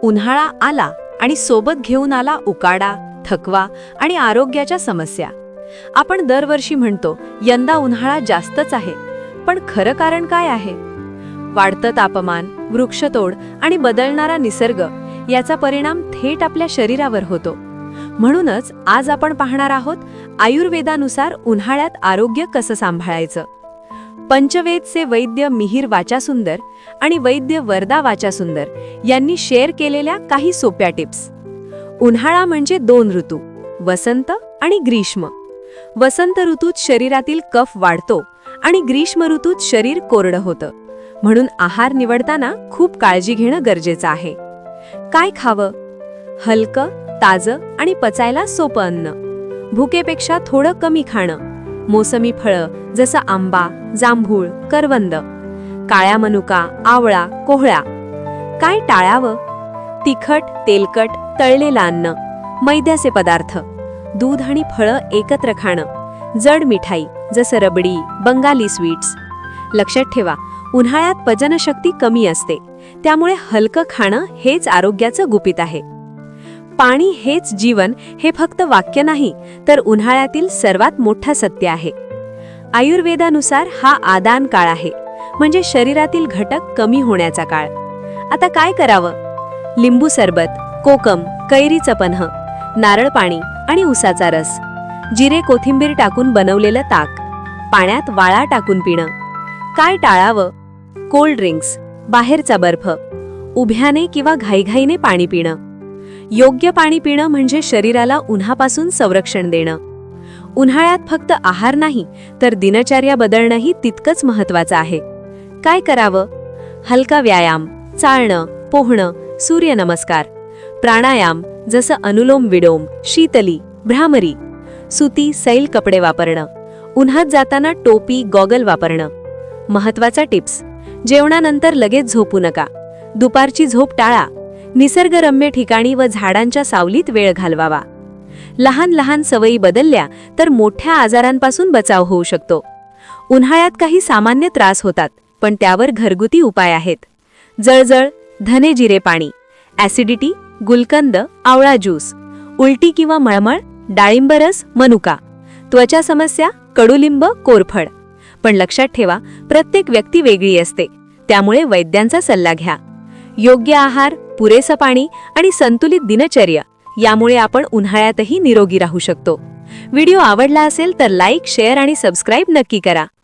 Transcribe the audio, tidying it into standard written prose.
उन्हाळा आला आणि सोबत घेऊन आला उकाडा, थकवा आणि आरोग्याच्या समस्या. आपण दरवर्षी म्हणतो यंदा उन्हाळा जास्तच आहे, पण खरं कारण काय आहे? वाढतं तापमान, वृक्षतोड आणि बदलणारा निसर्ग याचा परिणाम थेट आपल्या शरीरावर होतो. म्हणूनच आज आपण पाहणार आहोत आयुर्वेदानुसार उन्हाळ्यात आरोग्य कसं सांभाळायचं. पंचवेदचे वैद्य मिहिर वाचासुंदर आणि वैद्य वरदा वाचासुंदर यांनी शेअर केलेल्या काही सोप्या टिप्स. उन्हाळा म्हणजे 2 ऋतू, वसंत आणि ग्रीष्म. वसंत ऋतूत शरीरातील कफ वाढतो आणि ग्रीष्म ऋतूत शरीर कोरडं होतं. म्हणून आहार निवडताना खूप काळजी घेणं गरजेचं आहे. काय खावं? हलकं, ताजं आणि पचायला सोपं अन्न. भुकेपेक्षा थोडं कमी खाणं. मोसमी फळं जसं आंबा, जांभूळ, करवंद. काळ्या मनुका, आवळा, कोहळा. काय टाळावं? तिखट, तेलकट, तळलेलं अन्न, मैद्याचे पदार्थ. दूध आणि फळं एकत्र खाणं. जड मिठाई जसं रबडी, बंगाली स्वीट्स. लक्षात ठेवा, उन्हाळ्यात पचनशक्ती कमी असते, त्यामुळे हलकं खाणं हेच आरोग्याचं गुपित आहे. पाणी हेच जीवन हे फक्त वाक्य नाही, तर उन्हाळ्यातील सर्वात मोठं सत्य आहे. आयुर्वेदानुसार हा आदान काळ आहे, म्हणजे शरीरातील घटक कमी होण्याचा काळ. आता काय करावं? लिंबू सरबत, कोकम, कैरीचं पन्ह, नारळ पाणी आणि उसाचा रस. जिरे कोथिंबीर टाकून बनवलेलं ताक. पाण्यात वाळा टाकून पिणं. काय टाळावं? कोल्ड ड्रिंक्स, बाहेरचा बर्फ. उभ्याने किंवा घाईघाईने पाणी पिणं. योग्य पाणी पिणं म्हणजे शरीराला उन्हापासून संरक्षण देणं. उन्हाळ्यात फक्त आहार नाही, तर दिनचर्या बदलणंही तितकंच महत्त्वाचं आहे. काय करावं? हलका व्यायाम, चालणं, पोहणं, सूर्यनमस्कार. प्राणायाम जसं अनुलोम विलोम, शीतली, भ्रामरी. सुती, सैल कपडे वापरणं. उन्हात जाताना टोपी, गॉगल वापरणं. महत्त्वाचा टिप्स: जेवणानंतर लगेच झोपू नका. दुपारची झोप टाळा. निसर्गरम्य ठिकाणी व झाडांच्या सावलीत वेळ घालवावा. लहान लहान सवयी बदलल्या तर मोठ्या आजारांपासून बचाव होऊ शकतो. उन्हाळ्यात काही सामान्य त्रास होतात, पण त्यावर घरगुती उपाय आहेत. जळजळ, धने जिरे पाणी. ॲसिडिटी, गुलकंद, आवळा ज्यूस. उलटी किंवा मळमळ, डाळिंब रस, मनुका. त्वचा समस्या, कडुलिंब, कोरफड. पण लक्षात ठेवा, प्रत्येक व्यक्ती वेगळी असते, त्यामुळे वैद्यांचा सल्ला घ्या. योग्य आहार, पुरेसं पाणी आणि संतुलित दिनचर्या यामुळे आपण उन्हाळ्यातही निरोगी राहू शकतो. व्हिडिओ आवडला असेल तर लाईक, शेअर आणि सबस्क्राईब नक्की करा.